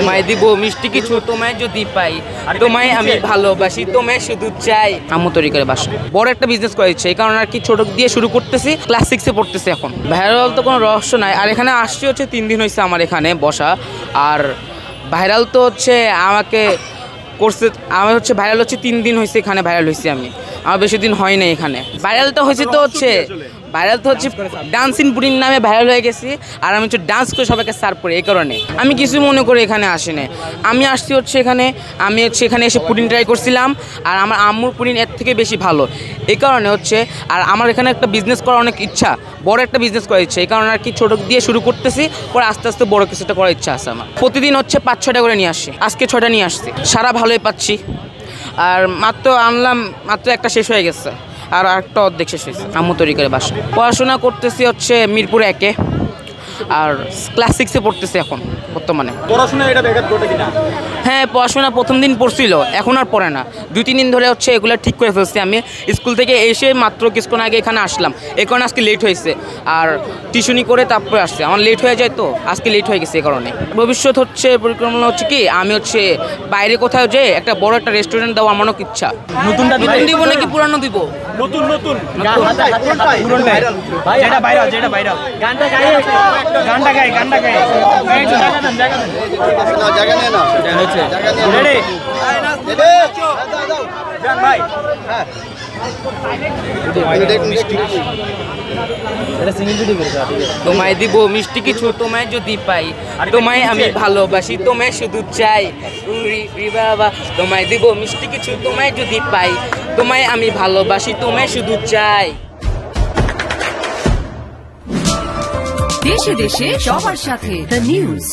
তোমায় দিব মিষ্টি কিছু, তোমায় যদি পাই, তোমায় আমি ভালোবাসি, তোমায় শুধু চাই। আম্মু তৈরি করে বাসা, বড় একটা বিজনেস করে দিচ্ছে, এই কারণে আর কি ছোট দিয়ে শুরু করতেছি। ক্লাস 6-এ পড়তেছি এখন। ভাইরাল তো কোনো রহস্য নাই। আর এখানে আসছি হচ্ছে 3 দিন হয়েছে আমার এখানে বসা। আর ভাইরাল তো হচ্ছে আমাকে করছে, আমি হচ্ছে ভাইরাল হচ্ছে 3 দিন হয়েছে এখানে ভাইরাল হয়েছি আমি। আমার বেশি দিন হয় না এখানে। ভাইরালটা হয়েছে তো হচ্ছে ডান্সিং পুডিং নামে ভাইরাল হয়ে গেছি। আর আমি হচ্ছে ডান্স করে সবাইকে সার্ভ করি, এই কারণে আমি কিছু মনে করে এখানে আসি না। আমি আসছি হচ্ছে এখানে, আমি হচ্ছে এখানে এসে পুডিং ট্রাই করছিলাম। আর আমার আম্মুর পুডিং এর থেকে বেশি ভালো, এই কারণে হচ্ছে। আর আমার এখানে একটা বিজনেস করার অনেক ইচ্ছা, বড় একটা বিজনেস করার ইচ্ছা, এই কারণে আর কি ছোটো দিয়ে শুরু করতেছি, পরে আস্তে আস্তে বড় কিছুটা করার ইচ্ছা আছে আমার। প্রতিদিন হচ্ছে 5-6টা করে নিয়ে আসছি, আজকে 6টা নিয়ে আসছি। সারা ভালোই পাচ্ছি। আর মাত্র আনলাম, মাত্র একটা শেষ হয়ে গেছে, আর একটা অর্ধেক শেষ হয়েছে। আম্মু তৈরি করে বাসা। পড়াশোনা করতেছি হচ্ছে মিরপুর 1-এ, আর ক্লাস 6-এ পড়তেছি এখন বর্তমানে। পড়াশোনা এটা ব্যাঘাত ঘটে কিনা? হ্যাঁ, পড়াশোনা প্রথম দিন পড়ছিল, এখন আর পড়ে না। 2-3 দিন ধরে হচ্ছে এগুলো ঠিক করে ফেলছি। আমি স্কুল থেকে এসে মাত্র কিছুক্ষণ আগে এখানে আসলাম, এই কারণে আজকে লেট হয়েছে। আর টিউশনি করে তারপরে আসছে, আমার লেট হয়ে যায় তো আজকে লেট হয়ে গেছে, এই কারণে। ভবিষ্যৎ হচ্ছে পরিকল্পনা হচ্ছে কি, আমি হচ্ছে বাইরে কোথাও যে একটা বড় একটা রেস্টুরেন্ট দেওয়ার আমার অনেক ইচ্ছা। নতুন দিব নাকি পুরানো দিব? নতুন নতুন তোমায় দিব মিষ্টি কিছু, তোমায় যদি পাই, তোমায় আমি ভালোবাসি, তোমায় শুধু চাই। বাবা, তোমায় দিব মিষ্টি কিছু, তোমায় যদি পাই, তোমায় আমি ভালোবাসি, তোমায় শুধু চাই। দেশে দেশে সবার সাথে দ্য নিউজ।